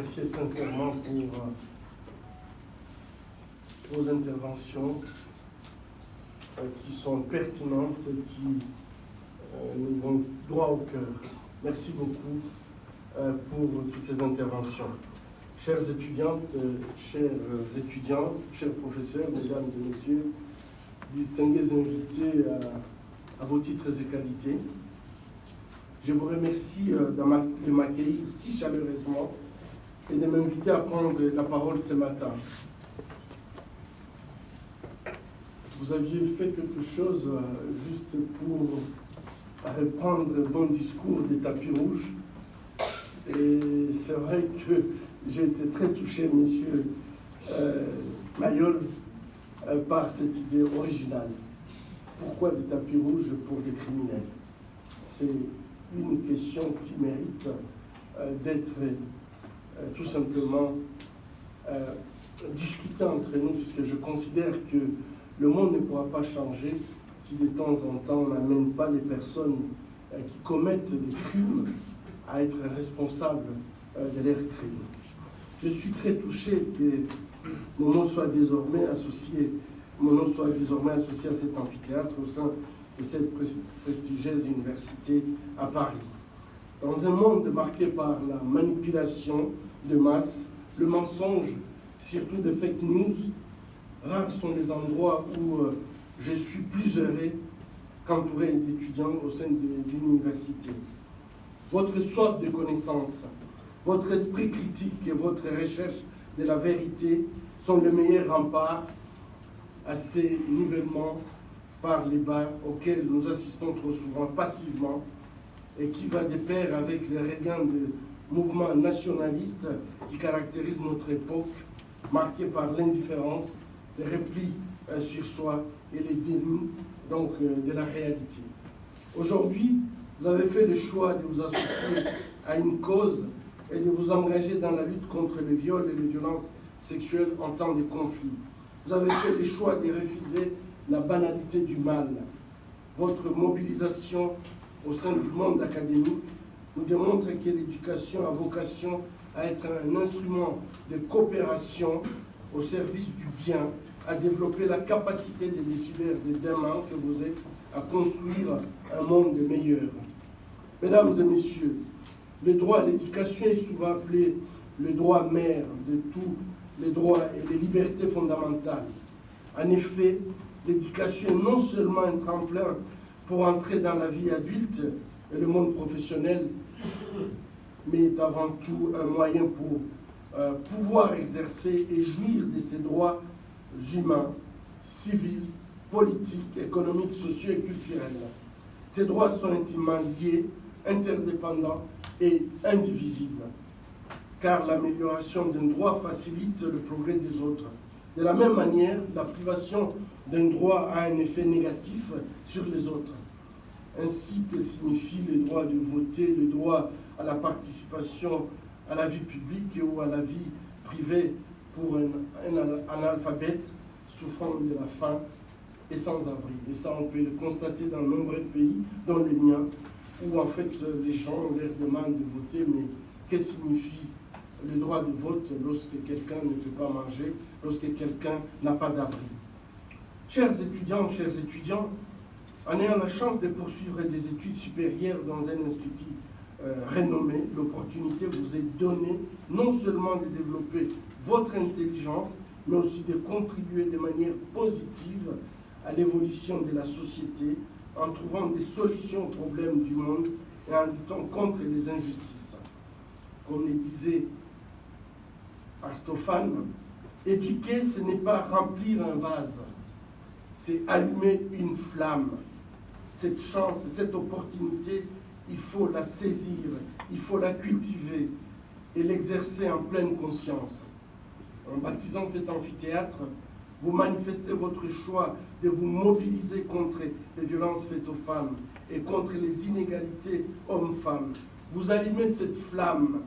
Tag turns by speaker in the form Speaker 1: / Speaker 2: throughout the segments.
Speaker 1: remercier sincèrement pour vos interventions qui sont pertinentes et qui nous vont droit au cœur. Merci beaucoup pour toutes ces interventions. Chères étudiantes, chers étudiants, chers professeurs, mesdames et messieurs, distingués invités à vos titres et qualités, je vous remercie de m'accueillir si chaleureusement et de m'inviter à prendre la parole ce matin. Vous aviez fait quelque chose juste pour reprendre le bon discours des tapis rouges. Et c'est vrai que j'ai été très touché, monsieur Mayol, par cette idée originale. Pourquoi des tapis rouges pour des criminels? C'est une question qui mérite d'être tout simplement discutée entre nous, puisque je considère que le monde ne pourra pas changer si de temps en temps on n'amène pas les personnes qui commettent des crimes à être responsables de leurs crimes. Je suis très touché que mon nom soit désormais associé à cet amphithéâtre au sein de cette prestigieuse université à Paris. Dans un monde marqué par la manipulation de masse, le mensonge, surtout de fake news, rares sont les endroits où je suis plus heureux qu'entouré d'étudiants au sein d'une université. Votre soif de connaissance, votre esprit critique et votre recherche de la vérité sont le meilleur rempart à ces nivellements par les bas auxquels nous assistons trop souvent passivement et qui va de pair avec le regain de mouvements nationalistes qui caractérisent notre époque, marquée par l'indifférence, le repli sur soi et les déni de la réalité. Aujourd'hui, vous avez fait le choix de vous associer à une cause et de vous engager dans la lutte contre le viol et les violences sexuelles en temps de conflit. Vous avez fait le choix de refuser la banalité du mal. Votre mobilisation au sein du monde académique nous démontre que l'éducation a vocation à être un instrument de coopération au service du bien, à développer la capacité des décideurs de demain que vous êtes à construire un monde meilleur. Mesdames et messieurs, le droit à l'éducation est souvent appelé le droit mère de tous les droits et les libertés fondamentales. En effet, l'éducation est non seulement un tremplin pour entrer dans la vie adulte et le monde professionnel, mais est avant tout un moyen pour pouvoir exercer et jouir de ses droits humains, civils, politiques, économiques, sociaux et culturels. Ces droits sont intimement liés, interdépendants et indivisibles, car l'amélioration d'un droit facilite le progrès des autres. De la même manière, la privation d'un droit a un effet négatif sur les autres. Ainsi que signifie le droit de voter, le droit à la participation à la vie publique ou à la vie privée pour un analphabète souffrant de la faim et sans abri. Et ça, on peut le constater dans de nombreux pays, dont le mien, où en fait les gens leur demandent de voter, mais que signifie le droit de vote lorsque quelqu'un ne peut pas manger, lorsque quelqu'un n'a pas d'abri? Chers étudiants, en ayant la chance de poursuivre des études supérieures dans un institut renommé, l'opportunité vous est donnée non seulement de développer votre intelligence, mais aussi de contribuer de manière positive à l'évolution de la société en trouvant des solutions aux problèmes du monde et en luttant contre les injustices. Comme le disait Aristophane, éduquer, ce n'est pas remplir un vase, c'est allumer une flamme. Cette chance, cette opportunité, il faut la saisir, il faut la cultiver et l'exercer en pleine conscience. En baptisant cet amphithéâtre, vous manifestez votre choix de vous mobiliser contre les violences faites aux femmes et contre les inégalités hommes-femmes. Vous allumez cette flamme,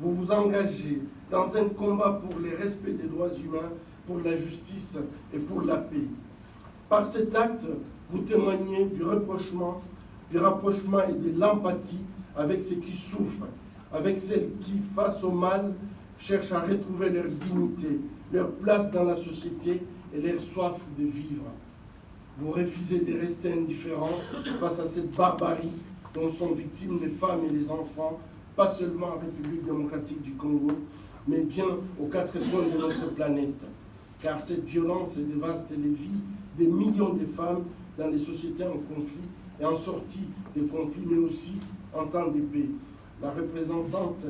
Speaker 1: vous vous engagez dans un combat pour le respect des droits humains, pour la justice et pour la paix. Par cet acte, vous témoignez du rapprochement et de l'empathie avec ceux qui souffrent, avec celles qui, face au mal, cherchent à retrouver leur dignité, leur place dans la société et leur soif de vivre. Vous refusez de rester indifférents face à cette barbarie dont sont victimes les femmes et les enfants, pas seulement en République démocratique du Congo, mais bien aux quatre coins de notre planète. Car cette violence dévaste les vies des millions de femmes dans les sociétés en conflit et en sortie des conflits, mais aussi en temps de paix. La représentante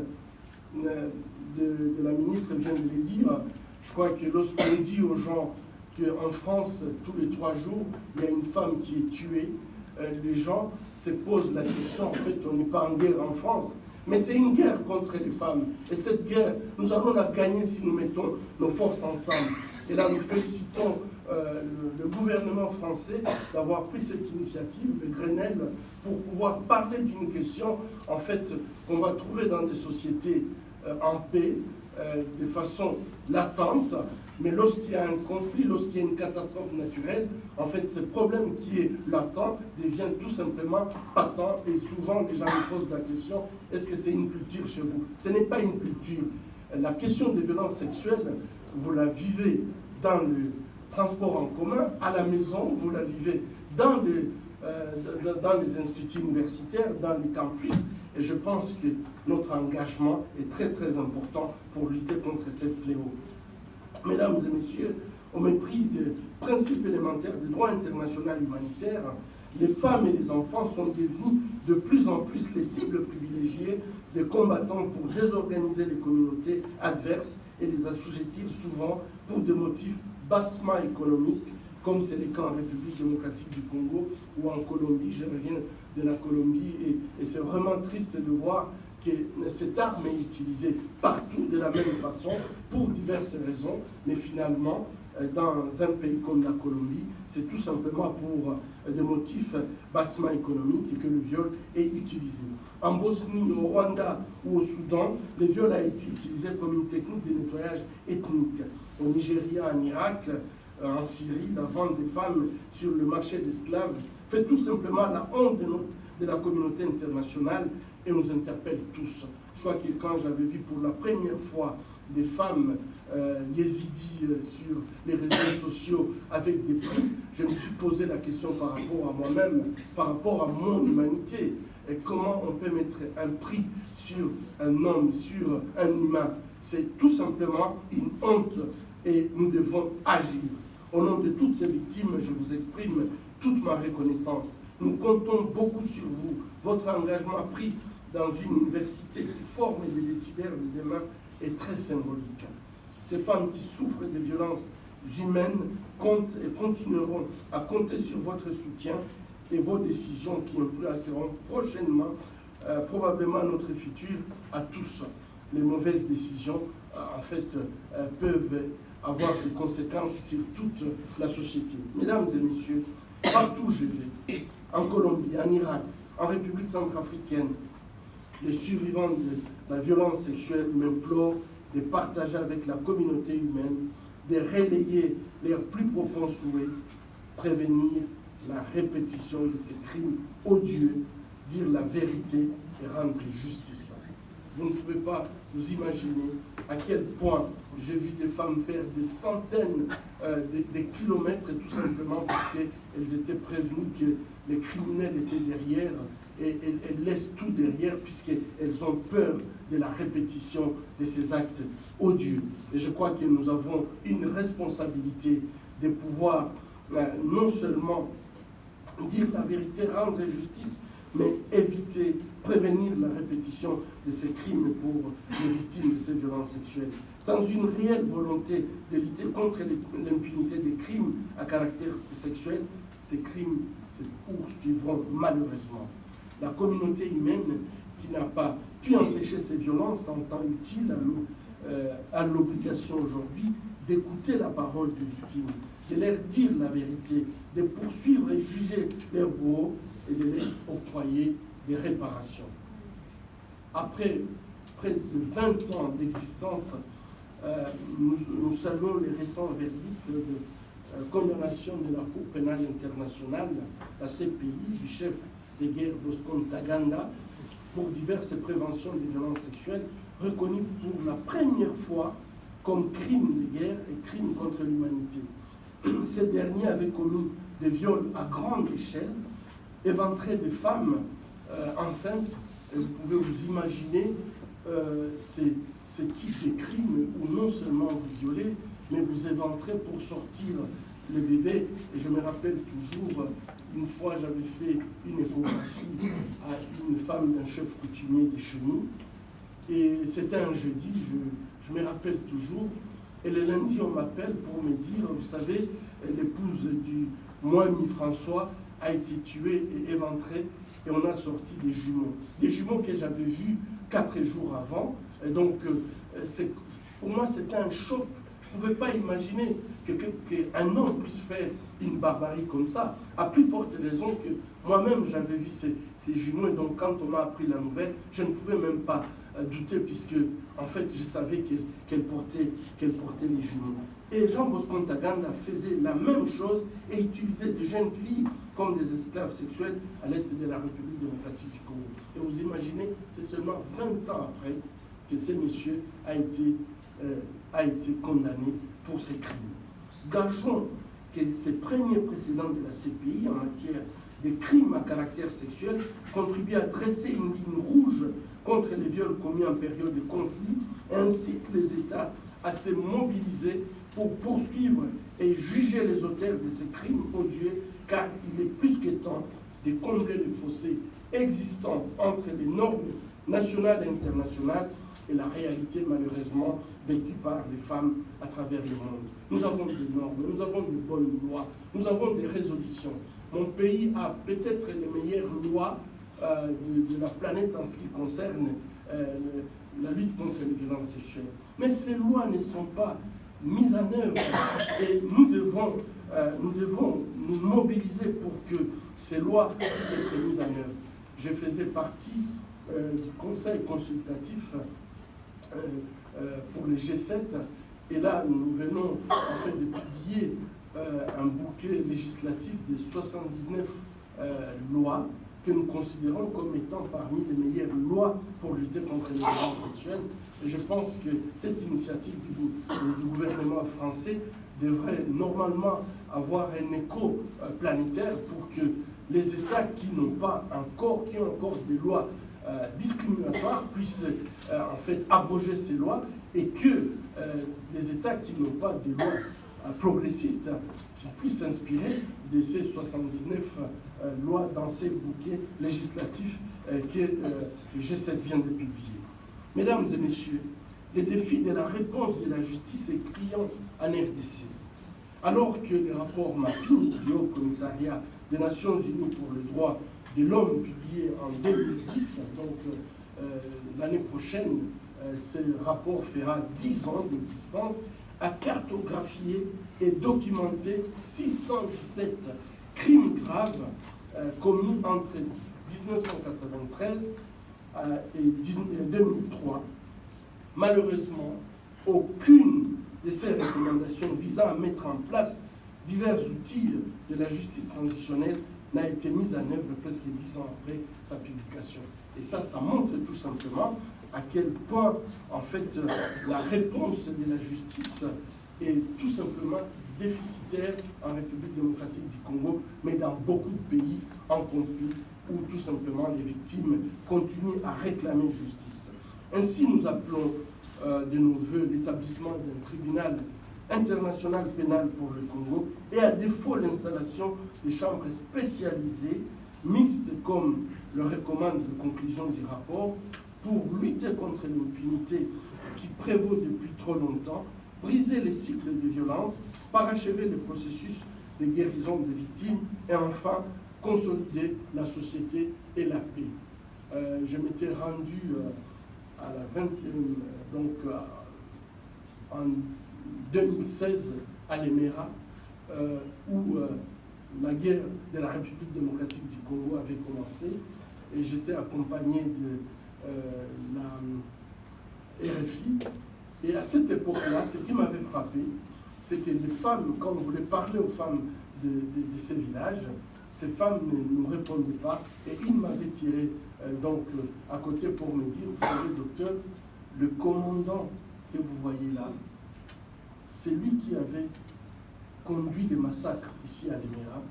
Speaker 1: de la ministre vient de le dire. Je crois que lorsqu'on dit aux gens qu'en France, tous les 3 jours, il y a une femme qui est tuée, les gens se posent la question, en fait, on n'est pas en guerre en France, mais c'est une guerre contre les femmes. Et cette guerre, nous allons la gagner si nous mettons nos forces ensemble. Et là, nous félicitons le gouvernement français d'avoir pris cette initiative, le Grenelle, pour pouvoir parler d'une question, en fait, qu'on va trouver dans des sociétés en paix, de façon latente, mais lorsqu'il y a un conflit, lorsqu'il y a une catastrophe naturelle, en fait, ce problème qui est latent devient tout simplement patent, et souvent les gens me posent la question, est-ce que c'est une culture chez vous? Ce n'est pas une culture. La question des violences sexuelles, vous la vivez dans le transport en commun, à la maison, vous la vivez dans les instituts universitaires, dans les campus, et je pense que notre engagement est très très important pour lutter contre ces fléaux. Mesdames et messieurs, au mépris des principes élémentaires du droit international humanitaire, les femmes et les enfants sont devenus de plus en plus les cibles privilégiées des combattants pour désorganiser les communautés adverses et les assujettir souvent pour des motifs bassement économiques, comme c'est le cas en République démocratique du Congo ou en Colombie. Je reviens de la Colombie et c'est vraiment triste de voir que cette arme est utilisée partout de la même façon pour diverses raisons, mais finalement, dans un pays comme la Colombie, c'est tout simplement pour des motifs bassement économiques que le viol est utilisé. En Bosnie, au Rwanda ou au Soudan, le viol a été utilisé comme une technique de nettoyage ethnique. Au Nigeria, en Irak, en Syrie, la vente des femmes sur le marché d'esclaves fait tout simplement la honte de la communauté internationale et nous interpelle tous. Je crois que quand j'avais vu pour la première fois des femmes yézidis sur les réseaux sociaux avec des prix, je me suis posé la question par rapport à moi-même, par rapport à mon humanité. Et comment on peut mettre un prix sur un homme, sur un humain? C'est tout simplement une honte et nous devons agir. Au nom de toutes ces victimes, je vous exprime toute ma reconnaissance. Nous comptons beaucoup sur vous. Votre engagement pris dans une université qui forme les décideurs de demain est très symbolique. Ces femmes qui souffrent de violences humaines comptent et continueront à compter sur votre soutien et vos décisions qui influenceront prochainement, probablement notre futur à tous. Les mauvaises décisions, en fait, peuvent avoir des conséquences sur toute la société. Mesdames et messieurs, partout où je vais, en Colombie, en Irak, en République centrafricaine, les survivants de la violence sexuelle m'implorent de partager avec la communauté humaine, de relayer leurs plus profonds souhaits, prévenir la répétition de ces crimes odieux, dire la vérité et rendre justice. Vous ne pouvez pas vous imaginer à quel point j'ai vu des femmes faire des centaines de kilomètres tout simplement parce qu'elles étaient prévenues que les criminels étaient derrière et elles laissent tout derrière puisqu'elles ont peur de la répétition de ces actes odieux. Et je crois que nous avons une responsabilité de pouvoir non seulement dire la vérité, rendre justice, mais éviter, prévenir la répétition de ces crimes pour les victimes de ces violences sexuelles. Sans une réelle volonté de lutter contre l'impunité des crimes à caractère sexuel, ces crimes se poursuivront malheureusement. La communauté humaine qui n'a pas pu empêcher ces violences s'entend utile à l'obligation aujourd'hui d'écouter la parole des victimes, de leur dire la vérité, de poursuivre et juger leurs bourreaux et de leur octroyer des réparations. Après près de 20 ans d'existence, nous saluons les récents verdicts de condamnation de la Cour pénale internationale, la CPI, du chef de guerre Bosco Ntaganda, pour diverses préventions des violences sexuelles, reconnu pour la première fois comme crime de guerre et crime contre l'humanité. Ces derniers avaient commis des viols à grande échelle, éventré des femmes enceintes. Et vous pouvez vous imaginer ces types de crimes où non seulement vous violez, mais vous éventrez pour sortir le bébé. Et je me rappelle toujours, une fois j'avais fait une échographie à une femme d'un chef coutumier des Chenilles, et c'était un jeudi, je me rappelle toujours, et le lundi on m'appelle pour me dire, vous savez, l'épouse du Moïmi François a été tuée et éventrée, et on a sorti des jumeaux que j'avais vus 4 jours avant. Et donc pour moi c'était un choc. Je ne pouvais pas imaginer qu'un homme puisse faire une barbarie comme ça, à plus forte raison que moi-même j'avais vu ces jumeaux, et donc quand on m'a appris la nouvelle, je ne pouvais même pas douter, puisque en fait je savais qu'elle portait les jumeaux. Et Jean Bosco Ntaganda faisait la même chose et utilisait des jeunes filles comme des esclaves sexuels à l'est de la République démocratique du Congo. Et vous imaginez, c'est seulement 20 ans après que ce monsieur a été condamné pour ces crimes. Gageons que ces premiers précédents de la CPI en matière de crimes à caractère sexuel contribuent à dresser une ligne rouge contre les viols commis en période de conflit et incitent les États à se mobiliser pour poursuivre et juger les auteurs de ces crimes odieux, car il est plus que temps de combler les fossés existants entre les normes nationales et internationales et la réalité malheureusement vécue par les femmes à travers le monde. Nous avons des normes, nous avons de bonnes lois, nous avons des résolutions. Mon pays a peut-être les meilleures lois de la planète en ce qui concerne la lutte contre les violences sexuelles. Mais ces lois ne sont pas mises en œuvre et nous devons nous mobiliser pour que ces lois puissent être mises en œuvre. Je faisais partie du conseil consultatif pour les G7, et là nous venons en fait de publier un bouquet législatif de 79 lois que nous considérons comme étant parmi les meilleures lois pour lutter contre les violences sexuelles. Et je pense que cette initiative du gouvernement français devrait normalement avoir un écho planétaire pour que les États qui n'ont encore des lois discriminatoires puissent en fait abroger ces lois, et que les États qui n'ont pas de lois progressistes qui puissent s'inspirer de ces 79 lois dans ces bouquets législatifs que le G7 vient de publier. Mesdames et messieurs, le défi de la réponse de la justice est criant en RDC. Alors que le rapport MAPIN du Haut Commissariat des Nations Unies pour le droit de l'homme publié en 2010, donc l'année prochaine, ce rapport fera 10 ans d'existence, a cartographié et documenté 617 crimes graves commis entre 1993 et 2003. Malheureusement, aucune de ces recommandations visant à mettre en place divers outils de la justice transitionnelle n'a été mise en œuvre presque 10 ans après sa publication. Et ça montre tout simplement à quel point, en fait, la réponse de la justice est tout simplement déficitaire en République démocratique du Congo, mais dans beaucoup de pays en conflit, où tout simplement les victimes continuent à réclamer justice. Ainsi, nous appelons de nos voeux l'établissement d'un tribunal international pénal pour le Congo, et à défaut l'installation des chambres spécialisées, mixtes comme le recommande la conclusion du rapport, pour lutter contre l'impunité qui prévaut depuis trop longtemps, briser les cycles de violence, parachever le processus de guérison des victimes et enfin consolider la société et la paix. Je m'étais rendu à la 21e, donc en 2016 à l'Emera, où la guerre de la République démocratique du Congo avait commencé, et j'étais accompagné de la RFI. Et à cette époque-là, ce qui m'avait frappé, c'est que les femmes, quand on voulait parler aux femmes de ces villages, ces femmes ne nous répondaient pas, et ils m'avaient tiré donc à côté pour me dire, vous savez, docteur, Le commandant que vous voyez là, c'est lui qui avait conduit les massacres ici à l'Émirat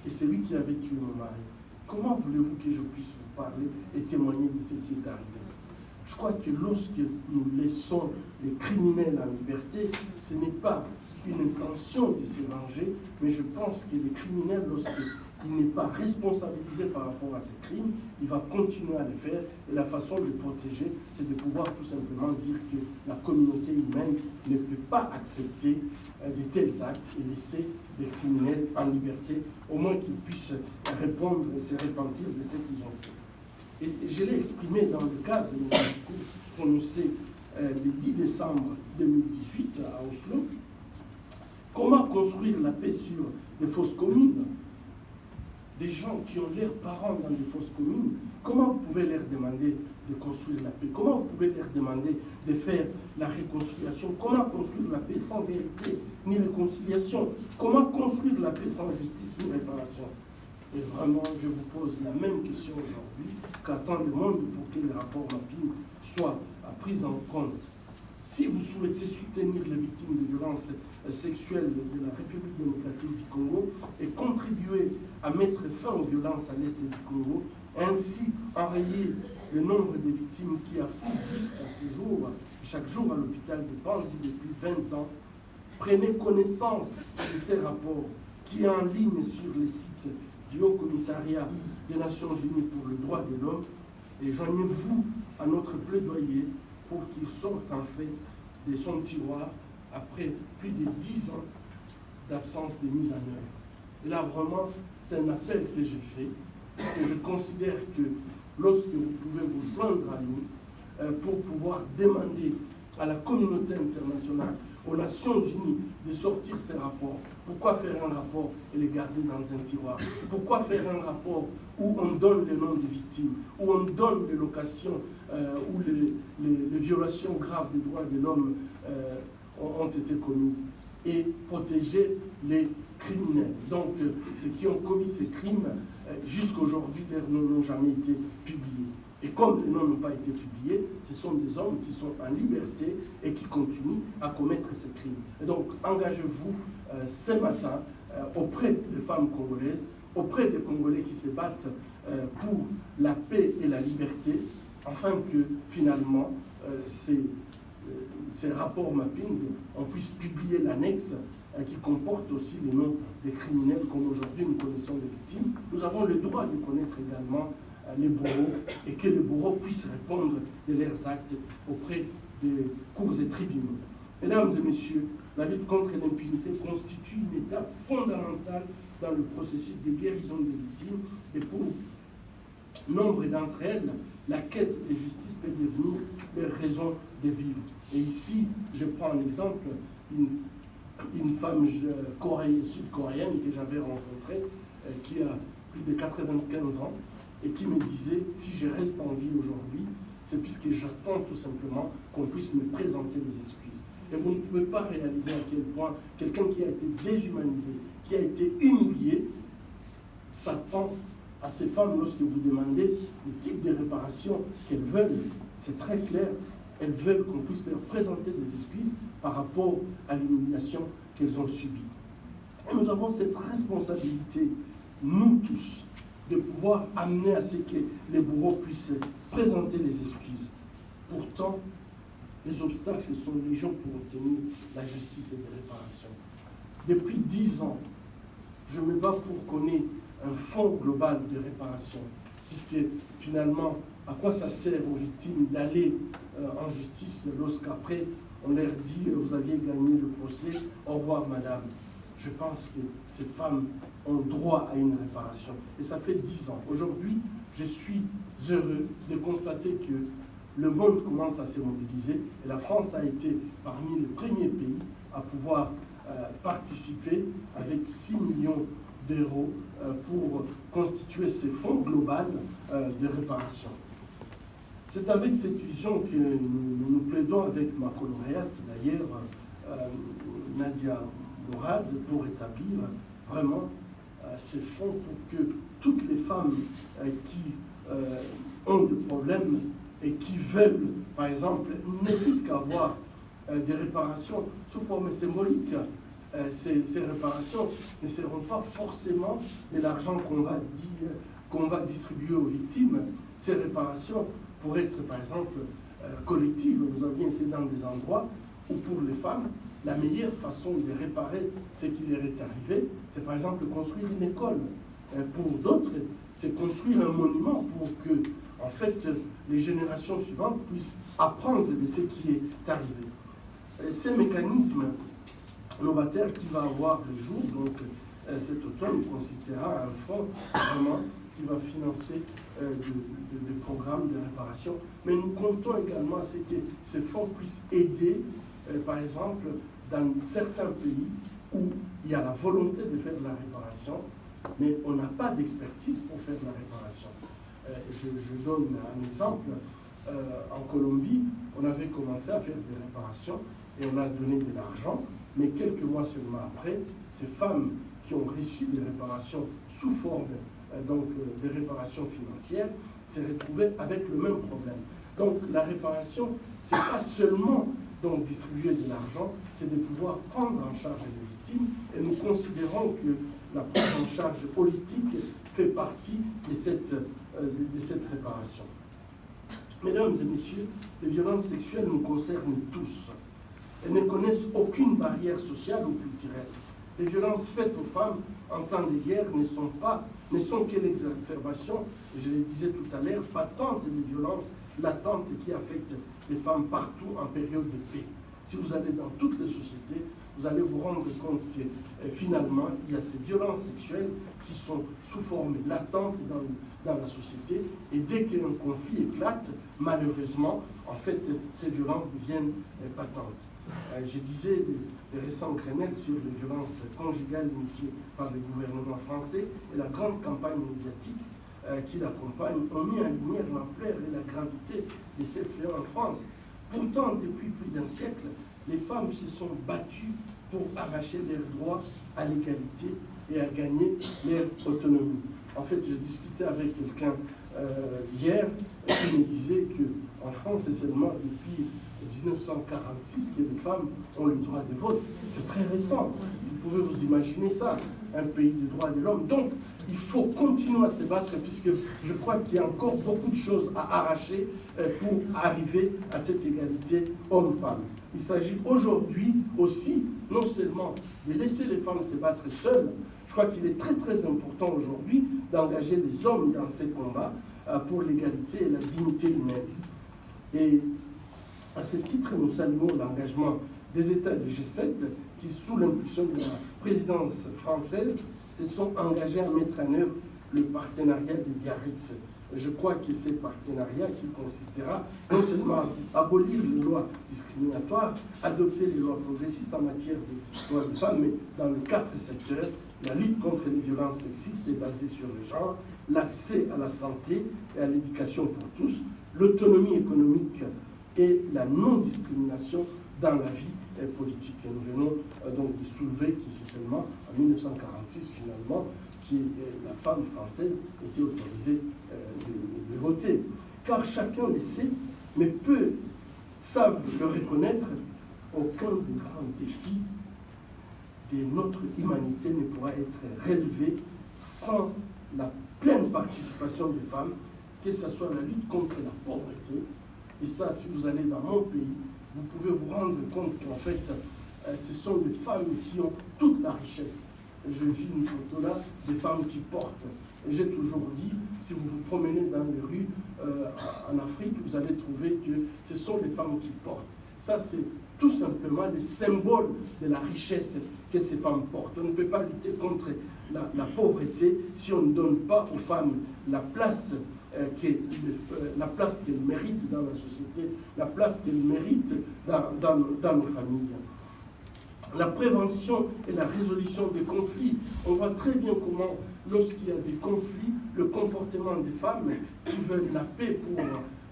Speaker 1: et c'est lui qui avait tué mon mari. Comment voulez-vous que je puisse vous parler et témoigner de ce qui est arrivé? Je crois que lorsque nous laissons les criminels en liberté, ce n'est pas une intention de se venger, mais je pense que les criminels, lorsqu'il n'est pas responsabilisé par rapport à ces crimes, il va continuer à les faire. Et la façon de le protéger, c'est de pouvoir tout simplement dire que la communauté humaine ne peut pas accepter de tels actes et laisser des criminels en liberté, au moins qu'ils puissent répondre et se repentir de ce qu'ils ont fait. Et je l'ai exprimé dans le cadre de mon discours prononcé le 10 décembre 2018 à Oslo. Comment construire la paix sur des fosses communes? Des gens qui ont leurs parents dans des fosses communes, comment vous pouvez leur demander de construire la paix? Comment vous pouvez leur demander de faire la réconciliation? Comment construire la paix sans vérité ni réconciliation? Comment construire la paix sans justice ni réparation? Et vraiment, je vous pose la même question aujourd'hui qu'attend le monde pour que le rapport mapping soit pris en compte. Si vous souhaitez soutenir les victimes de violences sexuelles de la République démocratique du Congo et contribuer à mettre fin aux violences à l'est du Congo, ainsi enrayer le nombre de victimes qui affluent jusqu'à ce jour, chaque jour à l'hôpital de Panzi depuis 20 ans, prenez connaissance de ces rapports qui est en ligne sur les sites du Haut Commissariat des Nations Unies pour le droit de l'homme et joignez-vous à notre plaidoyer pour qu'il sorte en fait de son tiroir après plus de 10 ans d'absence de mise en œuvre. Et là, vraiment, c'est un appel que j'ai fait, parce que je considère que lorsque vous pouvez vous joindre à nous pour pouvoir demander à la communauté internationale, aux Nations Unies, de sortir ces rapports. Pourquoi faire un rapport et les garder dans un tiroir? Pourquoi faire un rapport où on donne les noms des victimes, où on donne les locations, où les violations graves des droits de l'homme ont été commises, et protéger les criminels? Donc, ceux qui ont commis ces crimes, jusqu'à aujourd'hui, leurs noms n'ont jamais été publiés. Et comme les noms n'ont pas été publiés, ce sont des hommes qui sont en liberté et qui continuent à commettre ces crimes. Et donc, engagez-vous ce matin auprès des femmes congolaises, auprès des Congolais qui se battent pour la paix et la liberté, afin que finalement, ces rapports mapping, on puisse publier l'annexe qui comporte aussi les noms des criminels, comme aujourd'hui nous connaissons les victimes. Nous avons le droit de connaître également les bourreaux et que les bourreaux puissent répondre de leurs actes auprès des cours et tribunaux. Mesdames et messieurs, la lutte contre l'impunité constitue une étape fondamentale dans le processus de guérison des victimes et pour nombre d'entre elles, la quête de justice peut devenir leur raison de vivre. Et ici, je prends un exemple, une femme sud-coréenne que j'avais rencontrée, qui a plus de 95 ans, et qui me disait, si je reste en vie aujourd'hui, c'est puisque j'attends tout simplement qu'on puisse me présenter des excuses. Et vous ne pouvez pas réaliser à quel point quelqu'un qui a été déshumanisé, qui a été humilié, s'attend à ces femmes lorsque vous demandez le type de réparation qu'elles veulent. C'est très clair, elles veulent qu'on puisse leur présenter des excuses par rapport à l'humiliation qu'elles ont subie. Et nous avons cette responsabilité, nous tous, de pouvoir amener à ce que les bourreaux puissent présenter les excuses. Pourtant, les obstacles sont légion pour obtenir la justice et les réparations. Depuis 10 ans, je me bats pour qu'on ait un fonds global de réparation, puisque finalement, à quoi ça sert aux victimes d'aller en justice lorsqu'après on leur dit « vous aviez gagné le procès, au revoir madame ». Je pense que ces femmes ont droit à une réparation. Et ça fait 10 ans. Aujourd'hui, je suis heureux de constater que le monde commence à se mobiliser et la France a été parmi les premiers pays à pouvoir participer avec 6 millions d'euros pour constituer ces fonds global de réparation. C'est avec cette vision que nous plaidons avec ma lauréate, d'ailleurs, Nadia Mourad, pour établir vraiment ces fonds pour que toutes les femmes qui ont des problèmes et qui veulent, par exemple, ne fût-ce qu'avoir des réparations sous forme symbolique. Ces réparations ne seront pas forcément de l'argent qu'on va distribuer aux victimes. Ces réparations pourraient être, par exemple, collectives. Vous aviez été dans des endroits où, pour les femmes, la meilleure façon de réparer ce qui leur est arrivé, c'est par exemple construire une école. Pour d'autres, c'est construire un monument pour que, en fait, les générations suivantes puissent apprendre de ce qui est arrivé. Ces mécanismes novateurs qui va avoir le jour, donc cet automne, consistera à un fonds vraiment qui va financer des programmes de réparation. Mais nous comptons également à ce que ces fonds puissent aider, par exemple, dans certains pays où il y a la volonté de faire de la réparation, mais on n'a pas d'expertise pour faire de la réparation. Je donne un exemple. En Colombie, on avait commencé à faire des réparations et on a donné de l'argent, mais quelques mois seulement après, ces femmes qui ont reçu des réparations sous forme donc des réparations financières s'est retrouvées avec le même problème. Donc la réparation, c'est pas seulement donc distribuer de l'argent, c'est de pouvoir prendre en charge les victimes, et nous considérons que la prise en charge holistique fait partie de cette réparation. Mesdames et messieurs, les violences sexuelles nous concernent tous. Elles ne connaissent aucune barrière sociale ou culturelle. Les violences faites aux femmes en temps de guerre ne sont que l'exacerbation, je le disais tout à l'heure, patente des violences latentes qui affectent les femmes partout en période de paix. Si vous allez dans toutes les sociétés, vous allez vous rendre compte que finalement, il y a ces violences sexuelles qui sont sous forme latente dans la société, et dès qu'un conflit éclate, malheureusement, en fait, ces violences deviennent patentes. Je disais les récents Grenelle sur les violences conjugales initiées par le gouvernement français et la grande campagne médiatique qui l'accompagne ont mis en lumière l'ampleur et la gravité de ces fléaux en France. Pourtant, depuis plus d'un siècle, les femmes se sont battues pour arracher leurs droits à l'égalité et à gagner leur autonomie. En fait, j'ai discuté avec quelqu'un hier qui me disait qu'en France, c'est seulement depuis 1946 que les femmes ont le droit de vote. C'est très récent. Vous pouvez vous imaginer ça, un pays du droit de l'homme. Donc, il faut continuer à se battre, puisque je crois qu'il y a encore beaucoup de choses à arracher pour arriver à cette égalité homme-femme. Il s'agit aujourd'hui aussi, non seulement de laisser les femmes se battre seules, je crois qu'il est très très important aujourd'hui d'engager les hommes dans ces combats pour l'égalité et la dignité humaine. Et à ce titre, nous saluons l'engagement des États du G7 qui, sous l'impulsion de la présidence française, se sont engagés à mettre en œuvre le partenariat de Biarritz. Je crois que c'est partenariat qui consistera non seulement à abolir les lois discriminatoires, adopter les lois progressistes en matière de droits de femmes, mais dans les 4 secteurs: la lutte contre les violences sexistes et basées sur le genre, l'accès à la santé et à l'éducation pour tous, l'autonomie économique et la non-discrimination dans la vie politique. Et nous venons donc de soulever que c'est seulement en 1946 finalement que la femme française était autorisée de voter. Car chacun le sait, mais peu savent le reconnaître, aucun des grands défis de notre humanité ne pourra être relevé sans la pleine participation des femmes, que ce soit la lutte contre la pauvreté. Et ça, si vous allez dans mon pays, vous pouvez vous rendre compte qu'en fait, ce sont des femmes qui ont toute la richesse. Je vis une photo là, des femmes qui portent. Et j'ai toujours dit, si vous vous promenez dans les rues en Afrique, vous allez trouver que ce sont les femmes qui portent. Ça, c'est tout simplement le symbole de la richesse que ces femmes portent. On ne peut pas lutter contre la pauvreté si on ne donne pas aux femmes la place qu'elles méritent dans la société, la place qu'elles méritent dans nos familles. La prévention et la résolution des conflits. On voit très bien comment, lorsqu'il y a des conflits, le comportement des femmes qui veulent la paix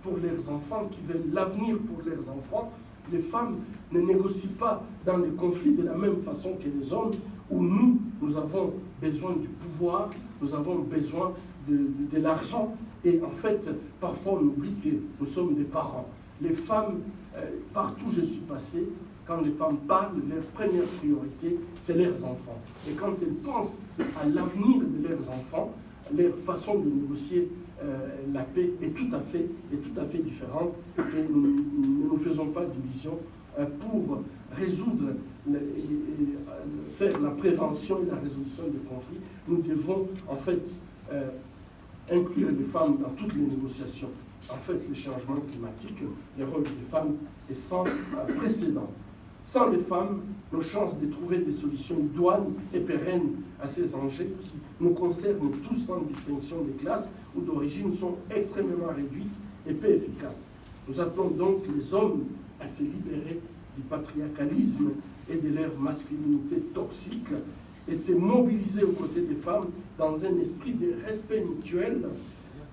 Speaker 1: pour leurs enfants, qui veulent l'avenir pour leurs enfants, les femmes ne négocient pas dans les conflits de la même façon que les hommes, où nous avons besoin du pouvoir, nous avons besoin de l'argent, Et en fait, parfois on oublie que nous sommes des parents. Les femmes, partout où je suis passé, quand les femmes parlent, leur première priorité, c'est leurs enfants. Et quand elles pensent à l'avenir de leurs enfants, leur façon de négocier la paix est tout à fait différente. Et nous ne faisons pas division pour résoudre, faire la prévention et la résolution des conflits. Nous devons en fait inclure les femmes dans toutes les négociations. En fait, le changement climatique, le rôle des femmes est sans précédent. Sans les femmes, nos chances de trouver des solutions idoines et pérennes à ces enjeux qui nous concernent tous sans distinction des classes ou d'origine sont extrêmement réduites et peu efficaces. Nous appelons donc les hommes à se libérer du patriarcalisme et de leur masculinité toxique et se mobiliser aux côtés des femmes dans un esprit de respect mutuel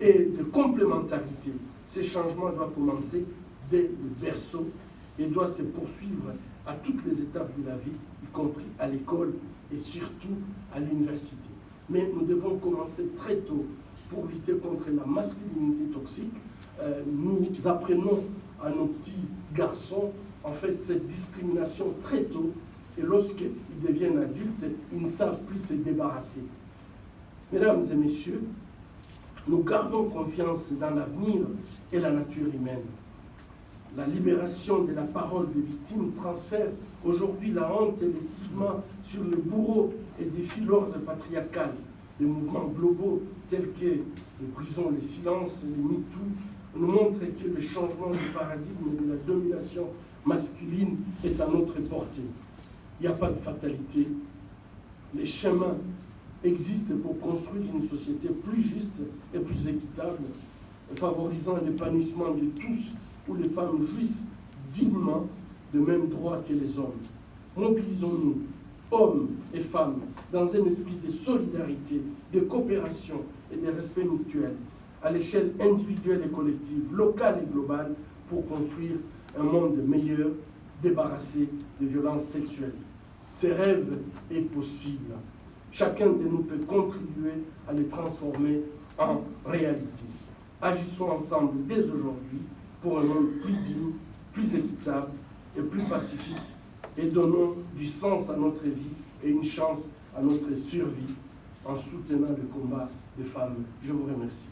Speaker 1: et de complémentarité. Ces changements doivent commencer dès le berceau et doivent se poursuivre à toutes les étapes de la vie, y compris à l'école et surtout à l'université. Mais nous devons commencer très tôt pour lutter contre la masculinité toxique. Nous apprenons à nos petits garçons en fait cette discrimination très tôt, et lorsqu'ils deviennent adultes, ils ne savent plus se débarrasser. Mesdames et messieurs, nous gardons confiance dans l'avenir et la nature humaine. La libération de la parole des victimes transfère aujourd'hui la honte et les stigmas sur le bourreau et défie l'ordre patriarcal. Les mouvements globaux tels que les Brisons le silence, les MeToo, nous montrent que le changement du paradigme de la domination masculine est à notre portée. Il n'y a pas de fatalité. Les chemins existent pour construire une société plus juste et plus équitable, favorisant l'épanouissement de tous, où les femmes jouissent dignement de mêmes droits que les hommes. Mobilisons-nous, hommes et femmes, dans un esprit de solidarité, de coopération et de respect mutuel, à l'échelle individuelle et collective, locale et globale, pour construire un monde meilleur, débarrassé de violences sexuelles. Ce rêve est possible. Chacun de nous peut contribuer à les transformer en réalité. Agissons ensemble dès aujourd'hui pour un monde plus digne, plus équitable et plus pacifique, et donnons du sens à notre vie et une chance à notre survie en soutenant le combat des femmes. Je vous remercie.